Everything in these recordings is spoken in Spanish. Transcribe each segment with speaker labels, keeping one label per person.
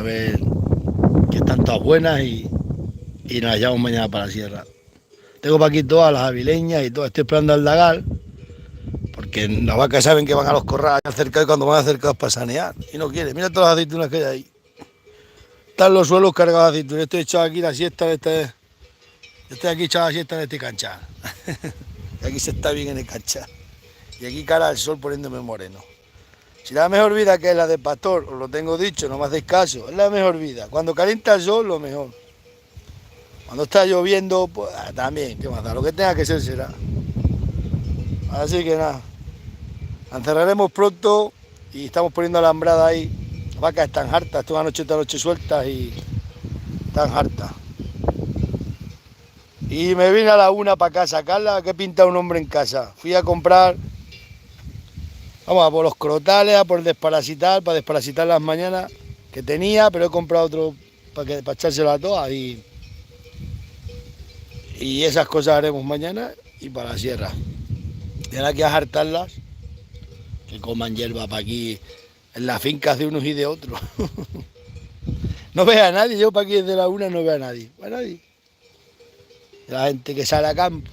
Speaker 1: ver que están todas buenas y nos llevamos mañana para la sierra. Tengo para aquí todas las avileñas y todo. Estoy esperando al lagar, porque las vacas saben que van a los corrales cerca y cuando van acercados para sanear. Y no quiere. Mira todas las aceitunas que hay ahí. Están los suelos cargados de aceitunas. Estoy echado aquí la siesta estoy aquí echado la siesta en este canchal. Aquí se está bien en el canchal. Y aquí cara al sol poniéndome moreno. Si la mejor vida que es la de pastor, os lo tengo dicho, no me hacéis caso, es la mejor vida. Cuando calienta el sol, lo mejor. Cuando está lloviendo, pues también, ¿qué más da? Lo que tenga que ser será. Así que nada, la encerraremos pronto y estamos poniendo alambrada ahí. Las vacas están hartas, toda la noche sueltas y están hartas. Y me vine a la una para casa, Carla, ¿qué pinta un hombre en casa? Fui a comprar, vamos, a por los crotales, a por desparasitar, para desparasitar las mañanas que tenía, pero he comprado otro para echárselo a todas y esas cosas haremos mañana y para la sierra. Y ahora hay que hartarlas, que coman hierba para aquí, en las fincas de unos y de otros. No veo a nadie, yo para aquí desde la una no veo a nadie. A nadie. La gente que sale a campo.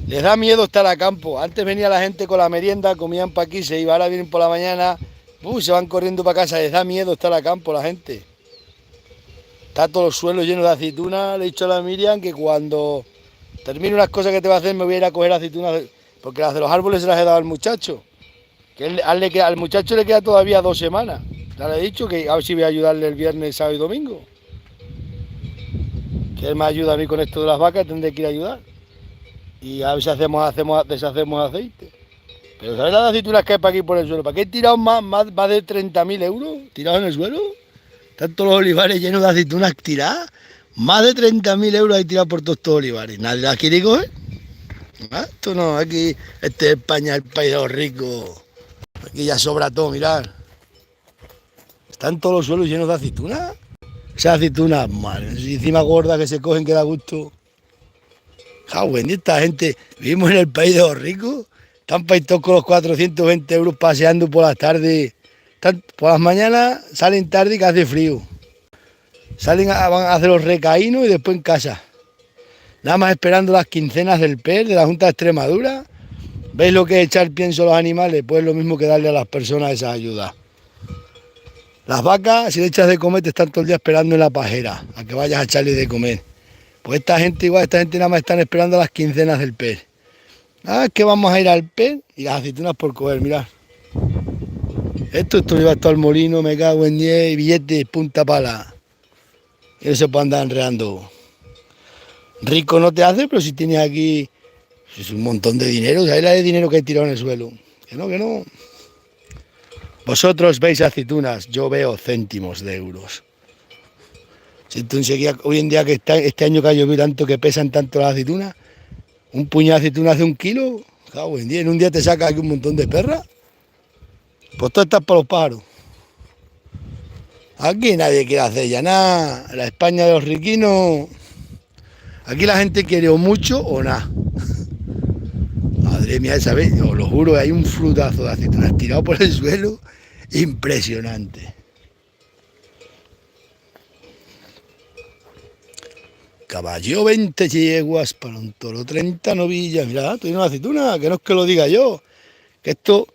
Speaker 1: Les da miedo estar a campo. Antes venía la gente con la merienda, comían para aquí, se iba, ahora vienen por la mañana, se van corriendo para casa. Les da miedo estar a campo la gente. Está todos los suelos llenos de aceitunas. Le he dicho a la Miriam que cuando termine unas cosas que te va a hacer me voy a ir a coger aceitunas, porque las de los árboles se las he dado al muchacho. Que al muchacho le queda todavía 2 semanas. Ya le he dicho que a ver si voy a ayudarle el viernes, sábado y domingo. Que él me ayuda a mí con esto de las vacas, tendré que ir a ayudar. Y a ver si deshacemos aceite. Pero ¿sabes las aceitunas que hay para aquí por el suelo? ¿Para qué he tirado más de 30.000 euros tirados en el suelo? Están todos los olivares llenos de aceitunas tiradas. Más de 30.000 euros hay tirados por todos estos olivares. ¿Nadie las quiere coger? ¿Ah? Esto no, aquí, este es España, el país de los ricos. Aquí ya sobra todo, mirad. Están todos los suelos llenos de aceitunas. Esas aceitunas, madre, encima gordas que se cogen que da gusto. Esta gente, vivimos en el país de los ricos. Están para todos con los 420 euros paseando por las tardes. Por las mañanas salen tarde y que hace frío. Van a hacer los recaínos y después en casa. Nada más esperando las quincenas del PER, de la Junta de Extremadura. ¿Veis lo que es echar pienso a los animales? Pues lo mismo que darle a las personas esa ayuda. Las vacas, si le echas de comer, te están todo el día esperando en la pajera, a que vayas a echarle de comer. Pues esta gente nada más están esperando las quincenas del PER. Ah, es que vamos a ir al PER y las aceitunas por coger, mirad. Esto lleva esto al molino, me cago en 10, billetes, punta pala. Y no se puede andar enredando. Rico no te hace, pero si tienes aquí es un montón de dinero, ¿sabes la de dinero que hay tirado en el suelo? Que no, que no. Vosotros veis aceitunas, yo veo céntimos de euros. Hoy en día que este año que ha llovido tanto, que pesan tanto las aceitunas, un puñado de aceitunas hace 1 kilo, cago en 10, en un día te saca aquí un montón de perras. Pues todo está para los pájaros. Aquí nadie quiere hacer ya nada, la España de los riquinos. Aquí la gente quiere o mucho o nada. Madre mía, ¿sabes? Os lo juro, hay un frutazo de aceitunas tirado por el suelo impresionante. Caballo 20 yeguas para un toro 30 novillas. Mira, tú tienes una aceituna, que no es que lo diga yo. Que esto,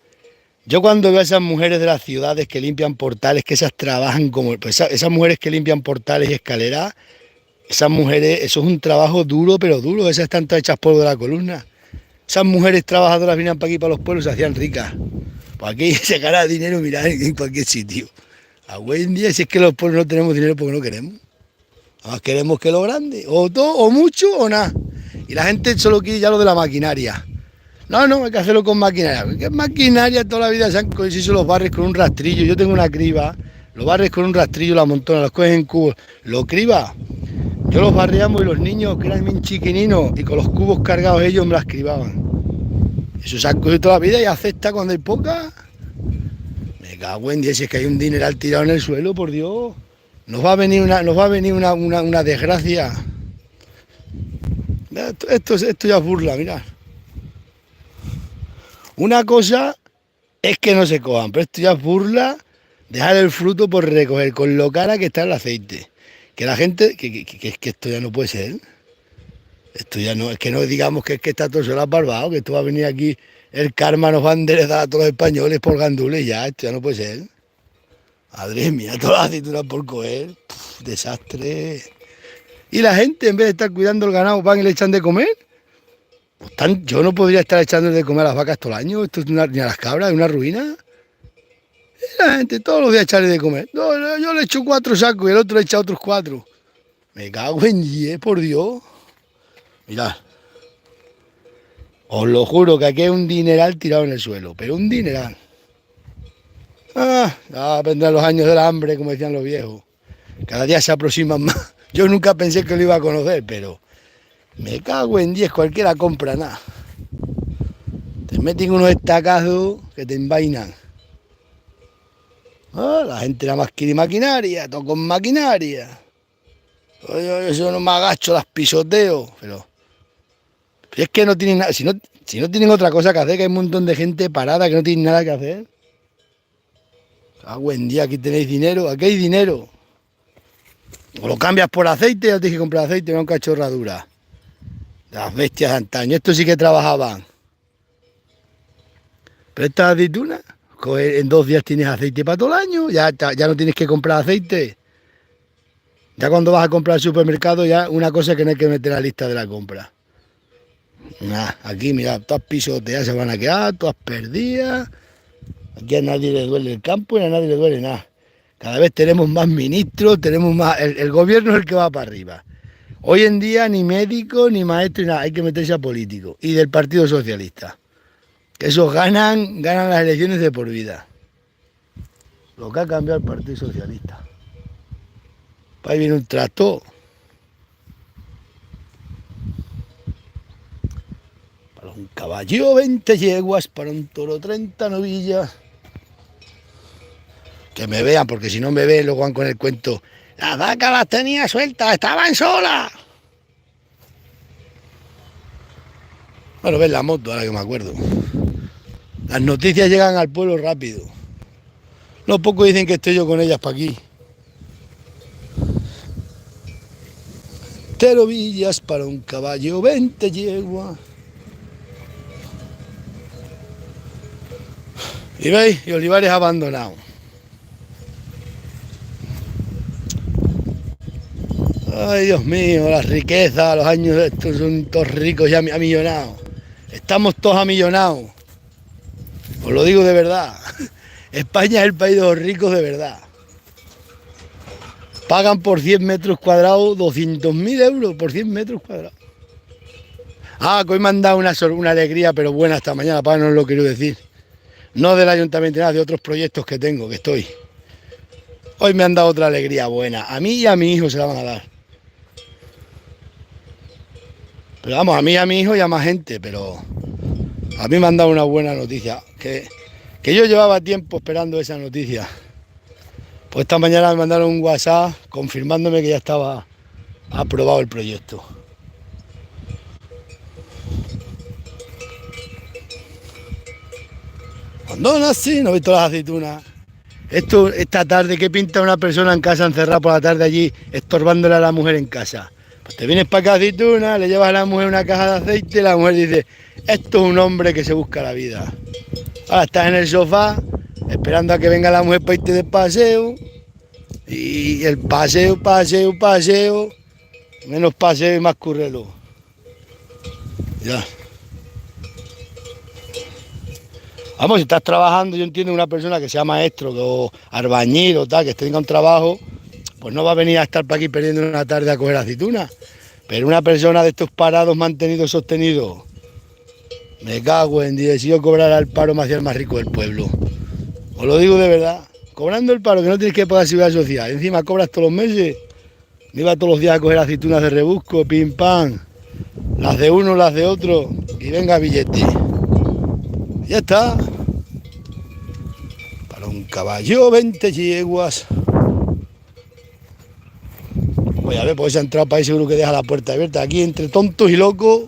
Speaker 1: yo cuando veo a esas mujeres de las ciudades que limpian portales, que esas trabajan como, pues esas mujeres que limpian portales y escaleras, esas mujeres, eso es un trabajo duro, pero duro, esas están todas hechas polvo de la columna. Esas mujeres trabajadoras vinieron para aquí, para los pueblos, se hacían ricas. Pues aquí se gana dinero, mirad, en cualquier sitio. A hoy en día, si es que los pueblos no tenemos dinero porque no queremos. Además queremos que lo grande, o todo, o mucho, o nada. Y la gente solo quiere ya lo de la maquinaria. No, hay que hacerlo con maquinaria. ¿Qué maquinaria? Toda la vida se han cogido los barres con un rastrillo. Yo tengo una criba, los barres con un rastrillo, la amontonan, los cogen en cubos. Lo criba. Yo los barriamos y los niños, que eran bien chiquininos, y con los cubos cargados ellos me las cribaban. Eso se han cogido toda la vida y acepta cuando hay poca. Me cago en 10, si es que hay un dineral tirado en el suelo, por Dios. Nos va a venir una desgracia. Esto ya es burla, mirad. Una cosa es que no se cojan, pero esto ya es burla Dejar el fruto por recoger, con lo cara que está el aceite. Que la gente, que esto ya no puede ser. Esto ya no, es que no digamos que es que está todo solo barbado, que esto va a venir aquí, el karma nos va a enderezar a todos los españoles por gandules, ya, esto ya no puede ser. Madre mía, todas las aceitunas por coger, desastre. Y la gente, en vez de estar cuidando el ganado, van y le echan de comer. Pues yo no podría estar echando de comer a las vacas todo el año, esto es ni a las cabras, es una ruina. Y la gente todos los días echarle de comer. No, yo le echo 4 sacos y el otro le echa otros 4. Me cago en 10, por Dios. Mirad, os lo juro que aquí hay un dineral tirado en el suelo, pero un dineral. Ya vendrán los años del hambre, como decían los viejos. Cada día se aproximan más. Yo nunca pensé que lo iba a conocer, pero me cago en 10, cualquiera compra nada. Te meten unos estacazos que te envainan. La gente nada más quiere maquinaria, todo con maquinaria. Yo no me agacho, las pisoteo, pero es que no tienen nada, si no tienen otra cosa que hacer, que hay un montón de gente parada que no tienen nada que hacer. Buen día, aquí tenéis dinero, aquí hay dinero. O lo cambias por aceite, ya te dije que comprar aceite, no un cachorradura. Las bestias de antaño, estos sí que trabajaban. Pero estas aceitunas, en 2 días tienes aceite para todo el año, ya no tienes que comprar aceite. Ya cuando vas a comprar al supermercado, ya una cosa que no hay que meter en la lista de la compra. Aquí, mira, todas pisoteadas se van a quedar, todas perdidas. Aquí a nadie le duele el campo y a nadie le duele nada. Cada vez tenemos más ministros, tenemos más. El gobierno es el que va para arriba. Hoy en día ni médico, ni maestro, ni nada. Hay que meterse a político. Y del Partido Socialista. Esos ganan las elecciones de por vida. Lo que ha cambiado el Partido Socialista. Ahí viene un tractor. Para un caballo 20 yeguas, para un toro 30 novillas. Que me vean, porque si no me ven, luego van con el cuento. Las vacas las tenía sueltas, estaban solas. Bueno, ves la moto, ahora que me acuerdo. Las noticias llegan al pueblo rápido. No poco dicen que estoy yo con ellas para aquí. Terovillas para un caballo, 20 yeguas. Y veis, y olivares abandonados. Ay, Dios mío, las riquezas, los años estos son todos ricos y amillonados. Estamos todos amillonados. Os lo digo de verdad. España es el país de los ricos de verdad. Pagan por 100 metros cuadrados 200.000 euros por 100 metros cuadrados. Que hoy me han dado una alegría, pero buena esta mañana, para no os lo quiero decir. No del ayuntamiento, nada, de otros proyectos que tengo, que estoy. Hoy me han dado otra alegría buena. A mí y a mi hijo se la van a dar. Pero vamos, a mí y a mi hijo y a más gente, pero a mí me han dado una buena noticia. Que yo llevaba tiempo esperando esa noticia. Pues esta mañana me mandaron un WhatsApp confirmándome que ya estaba aprobado el proyecto. Cuando nací, no he visto las aceitunas. Esta tarde, ¿qué pinta una persona en casa encerrada por la tarde allí, estorbándole a la mujer en casa? Pues te vienes para acá, aceituna, le llevas a la mujer una caja de aceite y la mujer dice, esto es un hombre que se busca la vida. Ahora estás en el sofá, esperando a que venga la mujer para irte de paseo. Y el paseo, menos paseo y más currelo. Ya. Vamos, si estás trabajando, yo entiendo una persona que sea maestro o albañil o tal, que tenga un trabajo, pues no va a venir a estar para aquí perdiendo una tarde a coger aceitunas. Pero una persona de estos parados mantenidos, sostenidos, me cago en 10, si yo cobrara el paro me hacía el más rico del pueblo. Os lo digo de verdad, cobrando el paro, que no tienes que pagar seguridad social, encima cobras todos los meses, me iba todos los días a coger aceitunas de rebusco, pim pam, las de uno, las de otro, y venga billete. Ya está. Para un caballo 20 yeguas. Voy a ver, pues se ha entrado para ahí, seguro que deja la puerta abierta. Aquí entre tontos y locos,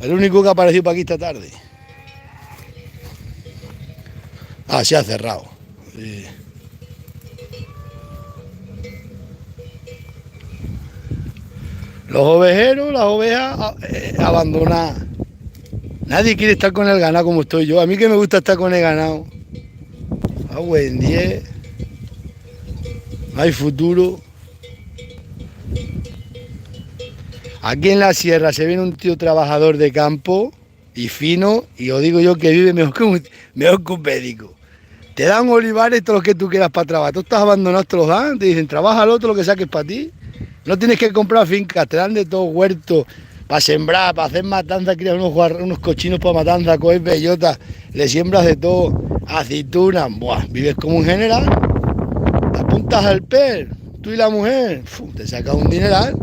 Speaker 1: el único que ha aparecido para aquí esta tarde. Se ha cerrado. Sí. Los ovejeros, las ovejas abandonadas. Nadie quiere estar con el ganado como estoy yo. A mí que me gusta estar con el ganado. Ah, buen 10. No hay futuro. Aquí en la sierra se viene un tío trabajador de campo y fino, y os digo yo que vive mejor que un médico. Te dan olivares todo lo que tú quieras para trabajar. Tú estás abandonado, te los dan, te dicen, trabájalo todo lo que saques para ti. No tienes que comprar fincas, te dan de todo huerto para sembrar, para hacer matanza, criar unos cochinos para matanza, coger bellotas, le siembras de todo, aceitunas, buah, vives como un general, te apuntas al PER, tú y la mujer, te sacas un dineral,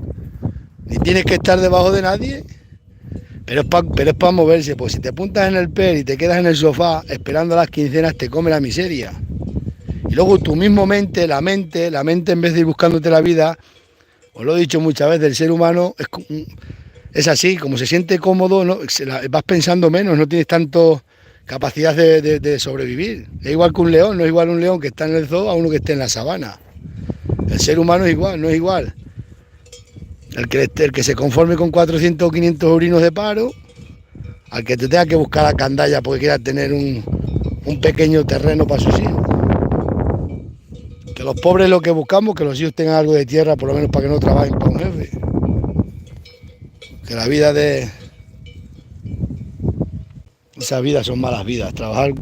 Speaker 1: ni tienes que estar debajo de nadie, pero es para moverse, pues si te apuntas en el PER y te quedas en el sofá esperando las quincenas, te come la miseria. Y luego tu mismo la mente en vez de ir buscándote la vida, os lo he dicho muchas veces, el ser humano es así, como se siente cómodo, ¿no? Vas pensando menos, no tienes tanto capacidad de sobrevivir. Es igual que un león, no es igual un león que está en el zoo a uno que esté en la sabana. El ser humano es igual, no es igual. El que se conforme con 400 o 500 eurinos de paro, al que te tenga que buscar la candalla porque quiera tener un pequeño terreno para sus hijos. Que los pobres lo que buscamos, que los hijos tengan algo de tierra, por lo menos para que no trabajen para un jefe. Que la vida de... Esas vidas son malas vidas, trabajar...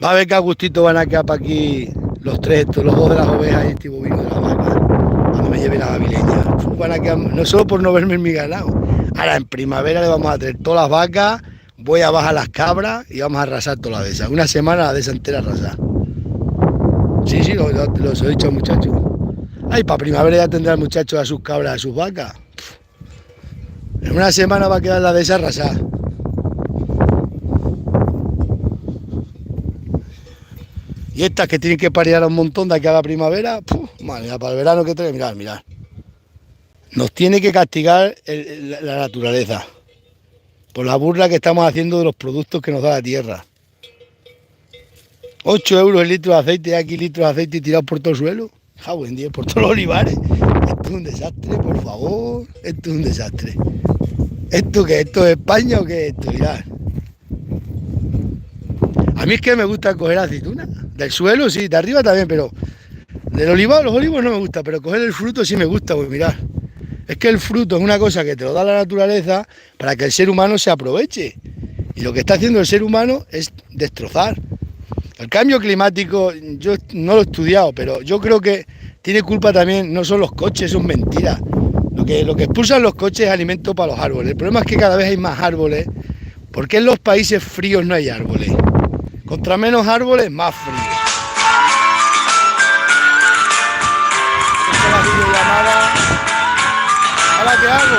Speaker 1: Va a ver que a gustito van a quedar para aquí los dos de las ovejas y este bovino de la vaca, cuando me lleve la gavileña. Van a quedar, no solo por no verme en mi ganado. Ahora en primavera le vamos a traer todas las vacas, voy a bajar las cabras y vamos a arrasar toda la dehesa. Una semana la dehesa entera arrasar. Sí, los he dicho muchachos. Ay, para primavera ya tendrá el muchacho a sus cabras, a sus vacas. En una semana va a quedar la dehesa arrasada. Y estas que tienen que parir un montón de aquí a la primavera, madre, para el verano que trae, mirad. Nos tiene que castigar la naturaleza por la burla que estamos haciendo de los productos que nos da la tierra. 8 euros el litro de aceite, aquí litros de aceite tirados por todo el suelo. Buen día, por todos los olivares. Esto es un desastre, por favor. Esto es un desastre. ¿Esto qué? ¿Esto es España o qué es esto? Mirad. A mí es que me gusta coger aceitunas. Del suelo sí, de arriba también, pero del olivo, los olivos no me gusta, pero coger el fruto sí me gusta, pues mirad. Es que el fruto es una cosa que te lo da la naturaleza para que el ser humano se aproveche. Y lo que está haciendo el ser humano es destrozar. El cambio climático, yo no lo he estudiado, pero yo creo que tiene culpa también, no son los coches, son mentiras. Lo que expulsan los coches es alimento para los árboles. El problema es que cada vez hay más árboles, porque en los países fríos no hay árboles. Contra menos árboles, más frío. Esta es la videollamada. ¿Ahora qué hago?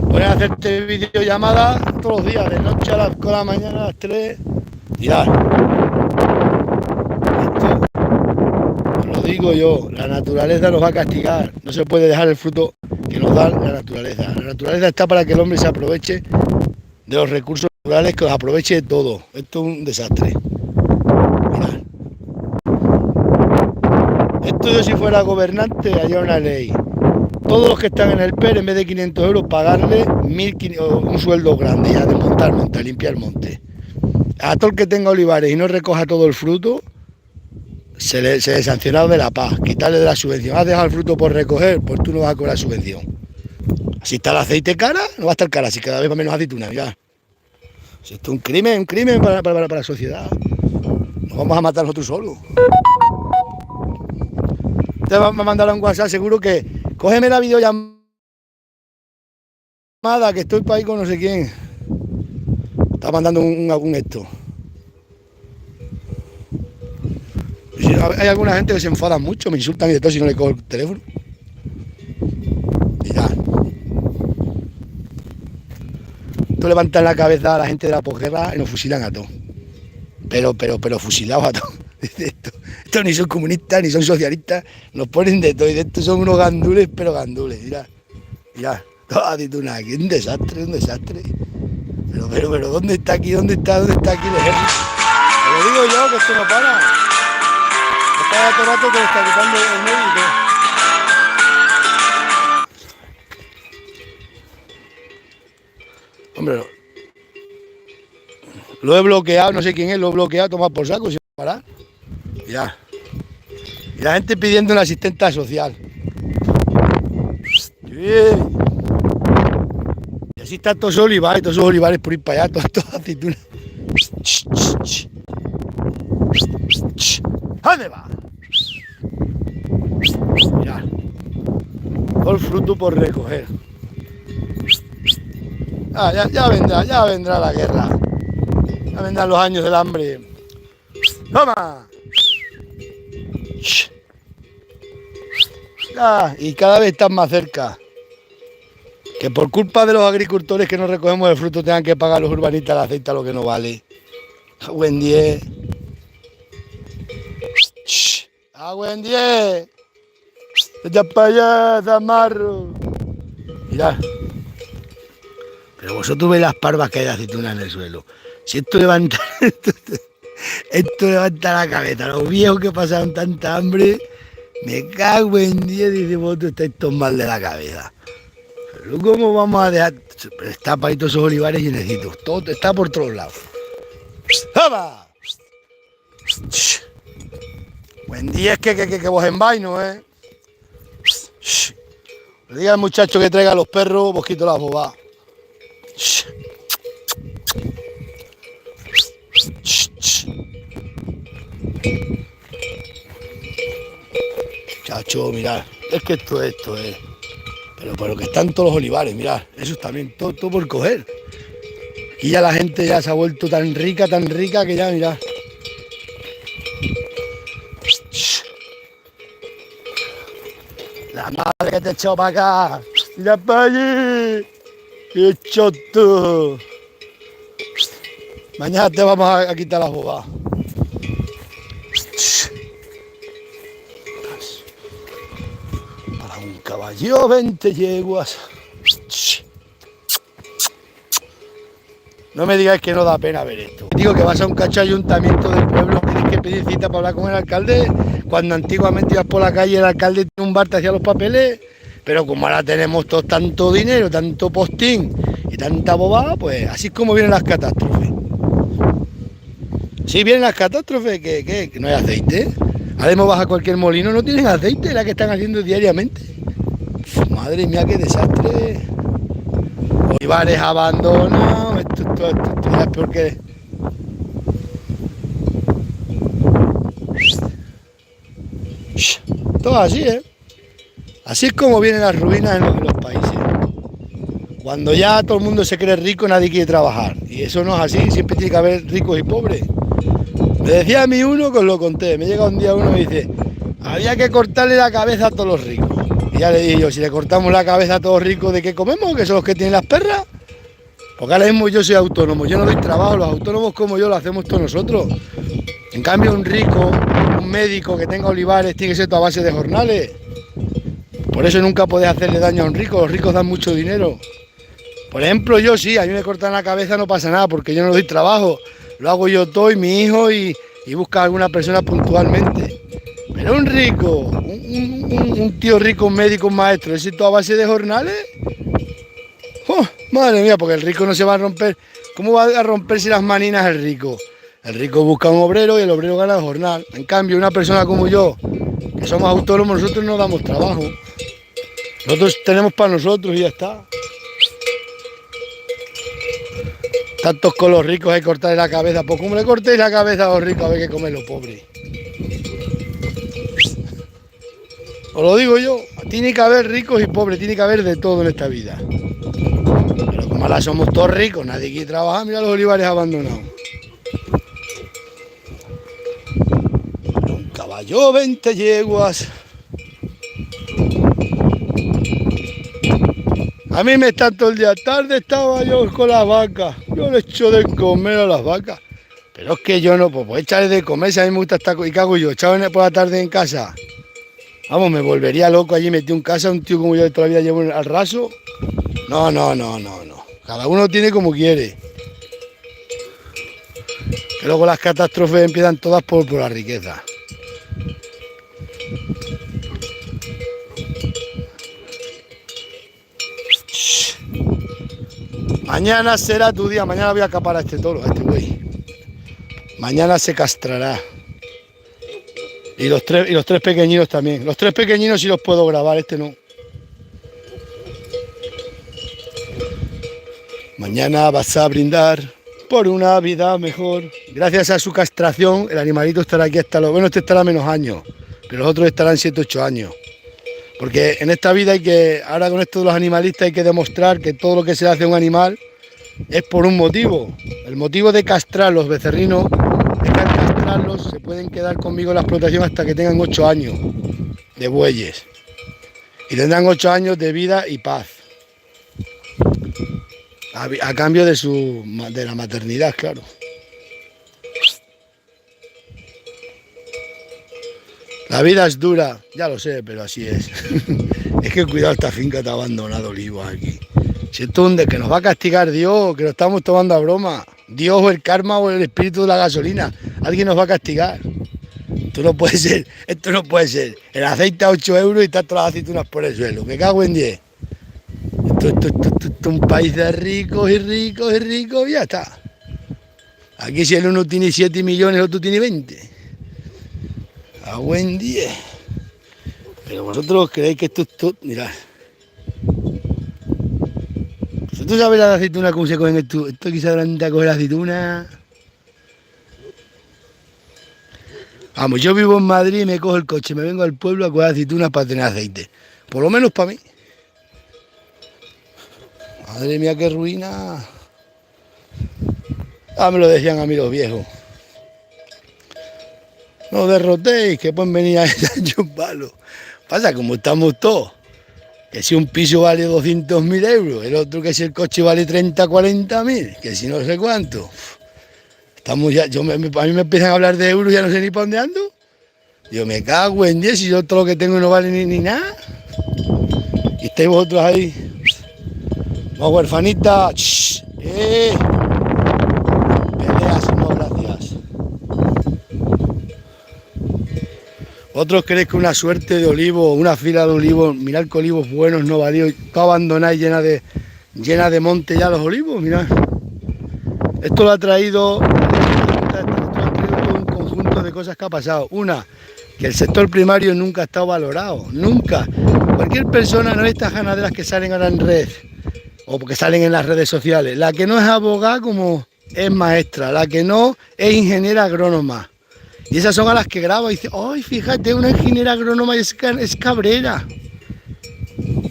Speaker 1: Voy a hacerte videollamada todos los días, de noche a las 4 de la mañana, a las 3. Mirad. Esto, os lo digo yo, la naturaleza nos va a castigar. No se puede dejar el fruto que nos da la naturaleza. La naturaleza está para que el hombre se aproveche de los recursos naturales, que los aproveche de todo. Esto es un desastre. Mirad. Esto yo si fuera gobernante haría una ley. Todos los que están en el PER, en vez de 500 euros, pagarle 1.500, un sueldo grande, ya de montar monte, limpiar monte. A todo el que tenga olivares y no recoja todo el fruto, se le sancionado de la paz, quitarle de la subvención. ¿Has dejado el fruto por recoger? Pues tú no vas a cobrar subvención. Si está el aceite cara, no va a estar cara, si cada vez va menos aceituna, ya. Si esto es un crimen para la sociedad. Nos vamos a matar nosotros solos. Te va a mandar un WhatsApp, seguro que cógeme la videollamada, que estoy para ahí con no sé quién. Está mandando algún esto. Hay alguna gente que se enfada mucho, me insultan y de todo si no le cojo el teléfono. Y ya. Tú levantas la cabeza a la gente de la posguerra y nos fusilan a todos. Pero fusilados a todos. Estos ni son comunistas ni son socialistas, nos ponen de todo y de estos son unos gandules, pero gandules, mirad, toda aceituna aquí, un desastre. Pero ¿dónde está aquí el ejército? Te lo digo yo, que esto no para. Cada todo rato te lo está quitando el medio y todo. Hombre, lo he bloqueado, no sé quién es, lo he bloqueado, toma por saco, sin parar. Ya. Y la gente pidiendo una asistenta social. Sí. Y así están todos esos olivares por ir para allá, todas aceitunas. ¿Dónde va? Mirad. Todo el fruto por recoger. Ya vendrá la guerra. Ya vendrán los años del hambre. ¡Toma! Y cada vez están más cerca. Que por culpa de los agricultores que no recogemos el fruto tengan que pagar los urbanistas el aceite a lo que no vale. Buen 10. Buen 10. Echa para allá, zamarro. Mirad. Pero vosotros veis las parvas que hay de aceitunas en el suelo. Si esto levanta, esto levanta la cabeza. Los viejos que pasaron tanta hambre, me cago en 10, dice vosotros estáis todos mal de la cabeza. Pero ¿cómo vamos a dejar? Está para ahí todos esos olivares llenecitos. Todo está por todos lados. ¡Toma! Buen día, es que vos en vaino, ¿eh? Le diga al muchacho que traiga a los perros, vos quito la bobada. Chacho, mirad, es que esto es. Pero que están todos los olivares, mirad, eso también, todo por coger. Y ya la gente ya se ha vuelto tan rica que ya, mirad. La madre que te echó para acá. Mira para allí. ¡Qué choto! Mañana te vamos a quitar las bobas. Para un caballo 20 yeguas. No me digáis que no da pena ver esto. Digo que vas a un cacho ayuntamiento del pueblo, tienes que pedir cita para hablar con el alcalde, cuando antiguamente ibas por la calle y el alcalde tenía un bar, te hacía los papeles, pero como ahora tenemos todo tanto dinero, tanto postín y tanta bobada, pues así es como vienen las catástrofes. Sí, vienen las catástrofes, que no hay aceite. Ahora mismo vas a cualquier molino, no tienen aceite, la que están haciendo diariamente. Madre mía, qué desastre. Olivares abandonados, esto es peor que... Todo así, ¿eh? Así es como vienen las ruinas en los países. Cuando ya todo el mundo se cree rico, nadie quiere trabajar. Y eso no es así, siempre tiene que haber ricos y pobres. Me decía a mí uno, que os lo conté, me llega un día uno y me dice, había que cortarle la cabeza a todos los ricos. Y ya le dije yo, si le cortamos la cabeza a todos los ricos, ¿de qué comemos? ¿Que son los que tienen las perras? Porque ahora mismo yo soy autónomo, yo no doy trabajo, los autónomos como yo lo hacemos todos nosotros. En cambio un rico, un médico que tenga olivares, tiene que ser toda base de jornales. Por eso nunca podés hacerle daño a un rico, los ricos dan mucho dinero. Por ejemplo, yo sí, a mí me cortan la cabeza, no pasa nada, porque yo no doy trabajo. Lo hago yo todo y mi hijo y busca a alguna persona puntualmente. Pero un rico, un tío rico, un médico, un maestro, ¿es todo a base de jornales? ¡Oh, madre mía! Porque el rico no se va a romper. ¿Cómo va a romperse las maninas el rico? El rico busca un obrero y el obrero gana el jornal. En cambio, una persona como yo, que somos autónomos, nosotros no damos trabajo. Nosotros tenemos para nosotros y ya está. Tantos con los ricos hay que cortarle la cabeza. Pues como le cortéis la cabeza a los ricos, a ver qué comen los pobres. Os lo digo yo, tiene que haber ricos y pobres, tiene que haber de todo en esta vida. Pero como ahora somos todos ricos, nadie quiere trabajar, mira los olivares abandonados. Un caballo, 20 yeguas. A mí me está todo el día. Tarde estaba yo con las vacas. Yo le echo de comer a las vacas. Pero es que yo no puedo echarle de comer si a mí me gusta estar... ¿Y qué hago yo? ¿Echado por la tarde en casa? Vamos, me volvería loco allí metido en casa, un tío como yo que toda la vida llevo al raso. No. Cada uno tiene como quiere. Que luego las catástrofes empiezan todas por la riqueza. Mañana será tu día, mañana voy a capar a este toro, a este güey. Mañana se castrará. Y los tres pequeñinos también. Los tres pequeñinos sí los puedo grabar, este no. Mañana vas a brindar por una vida mejor. Gracias a su castración, el animalito estará aquí hasta los... Bueno, este estará menos años, pero los otros estarán 7, 8 años. Porque en esta vida hay que... Ahora con esto de los animalistas hay que demostrar que todo lo que se le hace a un animal es por un motivo. El motivo de castrar los becerrinos es que al castrarlos se pueden quedar conmigo en la explotación hasta que tengan 8 años de bueyes. Y tendrán 8 años de vida y paz. A cambio de la maternidad, claro. La vida es dura, ya lo sé, pero así es. Es que cuidado, esta finca está abandonada, Olivos, aquí. Si esto es un que nos va a castigar Dios, que lo estamos tomando a broma. Dios o el karma o el espíritu de la gasolina. Alguien nos va a castigar. Esto no puede ser, esto no puede ser. El aceite a 8 euros y están todas las aceitunas por el suelo. Me cago en 10. Esto es un país de ricos y ricos y ricos y ya está. Aquí si el uno tiene 7 millones, el otro tiene 20. A buen 10. Pero vosotros creéis que esto... Mirad. ¿Vosotros sabéis las aceitunas cómo se cogen esto? Esto aquí se habrán de coger aceitunas. Vamos, yo vivo en Madrid y me cojo el coche, me vengo al pueblo a coger aceitunas para tener aceite. Por lo menos para mí. Madre mía, qué ruina. Ah, me lo decían a mí los viejos. No derrotéis, que pueden venir a echar un palo. Pasa, como estamos todos, que si un piso vale 200.000 euros, el otro que si el coche vale 30, 40.000, que si no sé cuánto. Estamos ya, a mí me empiezan a hablar de euros y ya no sé ni para dónde ando. Yo me cago en 10 y yo todo lo que tengo no vale ni nada. Y estáis vosotros ahí. No, huerfanita. Peleas, no, gracias. Otros creéis que una suerte de olivos, una fila de olivos, mirad que olivos buenos, no valió, todo abandonáis llena de monte ya los olivos, mirad. Esto lo ha traído todo un conjunto de cosas que ha pasado. Una, que el sector primario nunca ha estado valorado, nunca. Cualquier persona, no estas ganaderas que salen ahora en red, o porque salen en las redes sociales, la que no es abogada como es maestra, la que no es ingeniera agrónoma. Y esas son a las que graba y dice, ¡ay, fíjate, una ingeniera agrónoma es cabrera!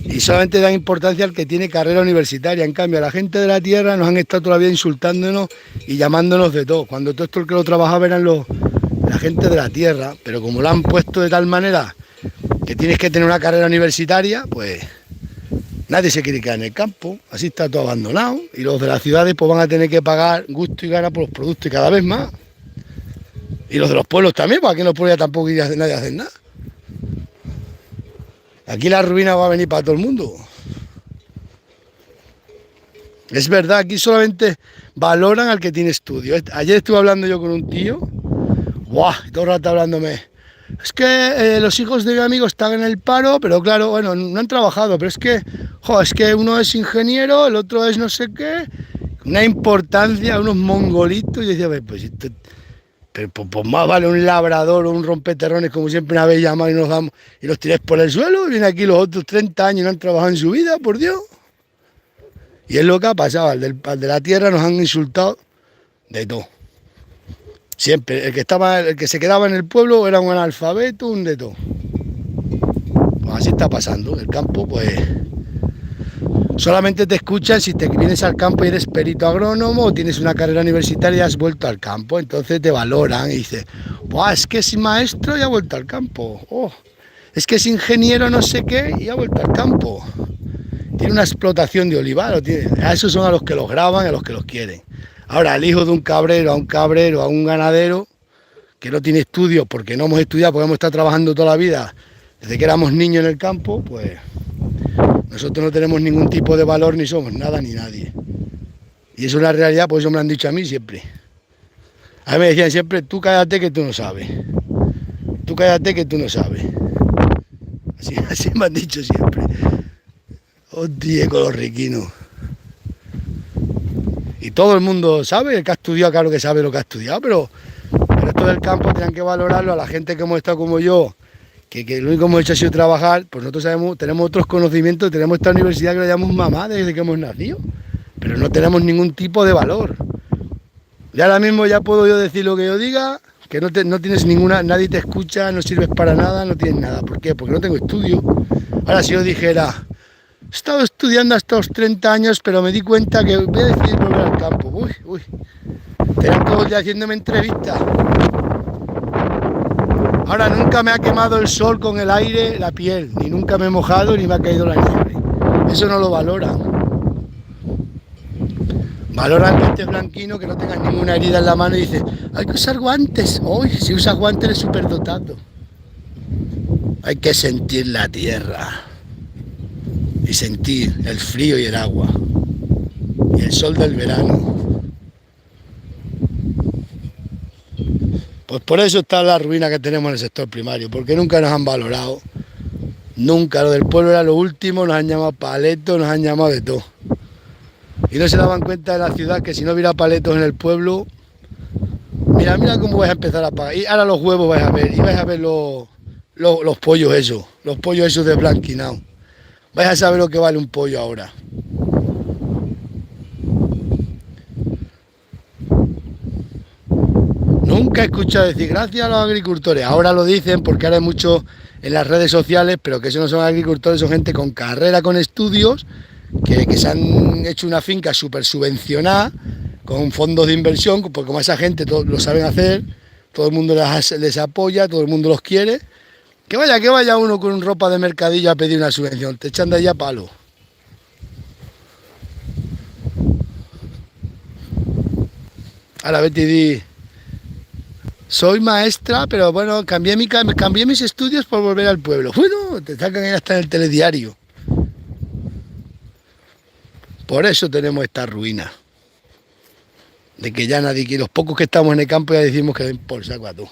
Speaker 1: Y solamente dan importancia al que tiene carrera universitaria. En cambio, a la gente de la tierra nos han estado todavía insultándonos y llamándonos de todo. Cuando todo esto el que lo trabajaba eran la gente de la tierra, pero como lo han puesto de tal manera que tienes que tener una carrera universitaria, pues nadie se quiere quedar en el campo, así está todo abandonado. Y los de las ciudades pues van a tener que pagar gusto y gana por los productos y cada vez más. Y los de los pueblos también, para que no podría tampoco ir a nadie a hacer nada. Aquí la ruina va a venir para todo el mundo. Es verdad, aquí solamente valoran al que tiene estudio. Ayer estuve hablando yo con un tío, ¡buah! Todo el rato hablándome. Es que los hijos de mi amigo están en el paro, pero claro, bueno, no han trabajado, pero es que uno es ingeniero, el otro es no sé qué, una importancia, unos mongolitos, y yo decía, pues esto... Pero pues más vale un labrador o un rompeterrones, como siempre me habéis llamado y nos damos y los tiráis por el suelo. Y vienen aquí los otros 30 años y no han trabajado en su vida, por Dios. Y es lo que ha pasado, al de la tierra nos han insultado de todo. Siempre, el que se quedaba en el pueblo era un analfabeto, un de todo. Pues así está pasando. El campo, pues... Solamente te escuchan si te vienes al campo y eres perito agrónomo o tienes una carrera universitaria y has vuelto al campo. Entonces te valoran y dices, es que es maestro y ha vuelto al campo. Oh, es que es ingeniero no sé qué y ha vuelto al campo. Tiene una explotación de olivar. A esos son a los que los graban y a los que los quieren. Ahora, el hijo de un cabrero, a un ganadero, que no tiene estudios porque no hemos estudiado, porque hemos estado trabajando toda la vida, desde que éramos niños en el campo, pues... Nosotros no tenemos ningún tipo de valor, ni somos nada ni nadie. Y eso es una realidad, pues eso me lo han dicho a mí siempre. A mí me decían siempre, tú cállate que tú no sabes. Tú cállate que tú no sabes. Así me han dicho siempre. Hostia, con los riquinos. Y todo el mundo sabe, el que ha estudiado, claro que sabe lo que ha estudiado, pero esto del campo tienen que valorarlo. A la gente que hemos estado como yo, que lo único que hemos hecho ha sido trabajar, pues nosotros sabemos, tenemos otros conocimientos, tenemos esta universidad que la llamamos mamá desde que hemos nacido, pero no tenemos ningún tipo de valor. Y ahora mismo ya puedo yo decir lo que yo diga, que no tienes ninguna, nadie te escucha, no sirves para nada, no tienes nada. ¿Por qué? Porque no tengo estudio. Ahora si yo dijera, he estado estudiando hasta los 30 años, pero me di cuenta que voy a decidir volver al campo. Uy, estarían todos ya haciéndome entrevistas. Ahora nunca me ha quemado el sol con el aire la piel, ni nunca me he mojado ni me ha caído la nieve. Eso no lo valoran. Valoran que estés blanquino, que no tengas ninguna herida en la mano y dices, hay que usar guantes. Uy, si usas guantes eres superdotado. Hay que sentir la tierra y sentir el frío y el agua y el sol del verano. Pues por eso está la ruina que tenemos en el sector primario, porque nunca nos han valorado. Nunca, lo del pueblo era lo último, nos han llamado paletos, nos han llamado de todo. Y no se daban cuenta de la ciudad que si no hubiera paletos en el pueblo, mira cómo vais a empezar a pagar. Y ahora los huevos vais a ver, y vais a ver los pollos esos de blanquinado. Vais a saber lo que vale un pollo ahora. Nunca he escuchado decir gracias a los agricultores. Ahora lo dicen porque ahora hay mucho en las redes sociales, pero que eso no son agricultores, son gente con carrera, con estudios, que se han hecho una finca súper subvencionada, con fondos de inversión, porque como esa gente todos lo saben hacer, todo el mundo les apoya, todo el mundo los quiere. Que vaya uno con ropa de mercadillo a pedir una subvención, te echan de allá palo. Ahora vete y di, soy maestra, pero bueno, cambié mis estudios por volver al pueblo. Bueno, te sacan hasta en el telediario. Por eso tenemos esta ruina. De que ya nadie quiere, los pocos que estamos en el campo ya decimos que den por saco a todo.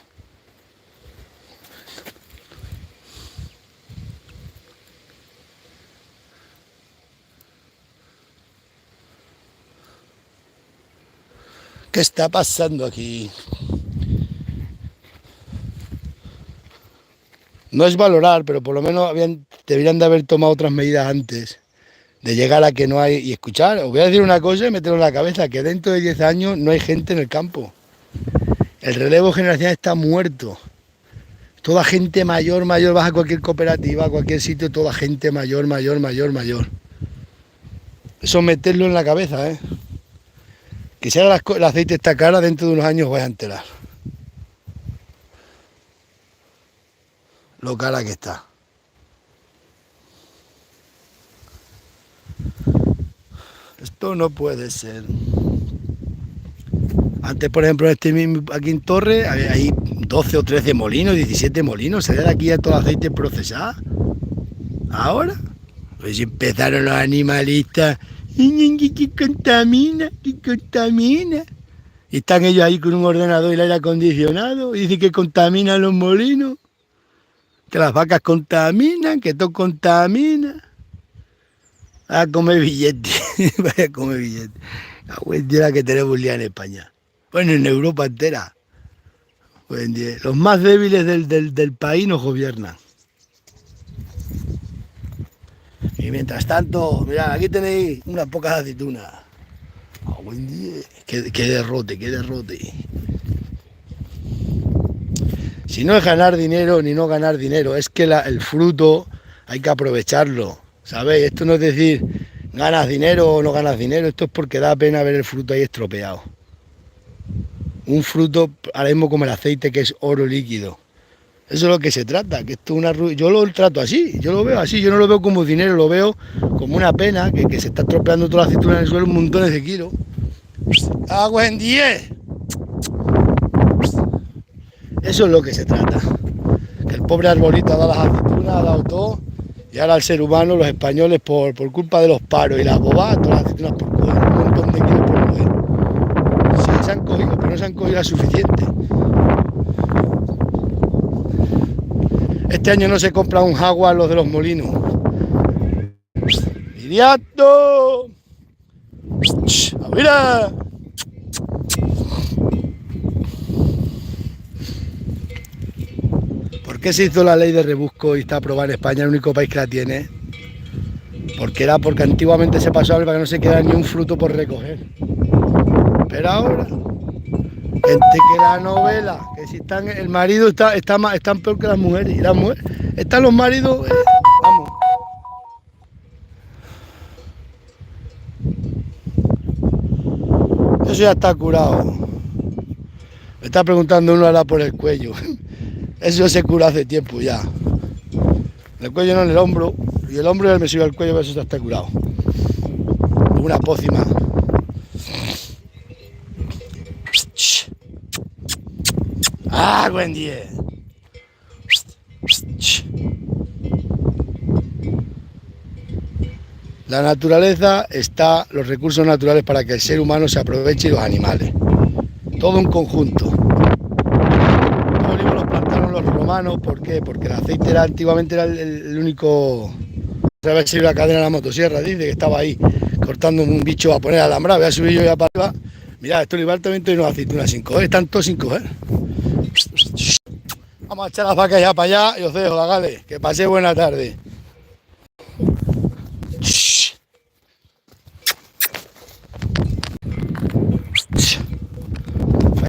Speaker 1: ¿Qué está pasando aquí? No es valorar, pero por lo menos deberían de haber tomado otras medidas antes de llegar a que no hay. Y escuchar, os voy a decir una cosa y meterlo en la cabeza, que dentro de 10 años no hay gente en el campo. El relevo generacional está muerto. Toda gente mayor, vas a cualquier cooperativa, a cualquier sitio, toda gente mayor. Eso meterlo en la cabeza, ¿eh? Que si ahora el aceite está caro, dentro de unos años os vais a enterar. Lo cara que está. Esto no puede ser. Antes, por ejemplo, aquí en Torre, hay 12 o 13 molinos, 17 molinos. Se da aquí a todo aceite procesado. Ahora, pues empezaron los animalistas. Que contamina. Y están ellos ahí con un ordenador y el aire acondicionado. Y dicen que contaminan los molinos. Que las vacas contaminan, que todo contamina. A comer billetes. Vaya a comer billetes. La cuestión que tenemos un día en España. Bueno, en Europa entera. Los más débiles del país nos gobiernan. Y mientras tanto, mirad, aquí tenéis unas pocas aceitunas. Buen día. Qué derrote. Si no es ganar dinero ni no ganar dinero, es que el fruto hay que aprovecharlo. ¿Sabéis? Esto no es decir ganas dinero o no ganas dinero, esto es porque da pena ver el fruto ahí estropeado. Un fruto, ahora mismo como el aceite, que es oro líquido. Eso es lo que se trata, que esto es una ruina. Yo lo trato así, yo lo veo así, yo no lo veo como dinero, lo veo como una pena, que se está estropeando toda la aceituna en el suelo, montones de kilos. ¡Agua en 10! Eso es lo que se trata. Que el pobre arbolito ha dado las aceitunas, ha dado todo, y ahora el ser humano, los españoles, por culpa de los paros y las bobadas, todas las aceitunas por coger, un montón de kilos por coger. Sí, se han cogido, pero no se han cogido las suficientes. Este año no se compra un Jaguar los de los molinos. ¡Iriato! ¡Mira! qué se hizo la ley de rebusco y está aprobada en España, el único país que la tiene? Porque antiguamente se pasó para que no se quedara ni un fruto por recoger. Pero ahora, gente que la novela, que si están, el marido están peor que las mujeres. Y las mujeres, están los maridos, vamos. Eso ya está curado. Me está preguntando uno ahora por el cuello. Eso se cura hace tiempo ya. En el cuello no, en el hombro. Y el hombro me sube al cuello, pero eso ya está curado. Una pócima. ¡Ah, buen día! La naturaleza está, los recursos naturales para que el ser humano se aproveche y los animales. Todo un conjunto. Los olivos los plantaron los romanos, ¿por qué? Porque el aceite antiguamente era el único... Otra vez se iba la cadena de la motosierra, dice que estaba ahí cortando un bicho a poner alambrado, voy a subir yo ya para arriba. Mirad, esto olivar también tiene unas aceitunas sin coger, están todos sin coger. Vamos a echar las vacas ya para allá y os dejo, Gales, que pasé buena tarde.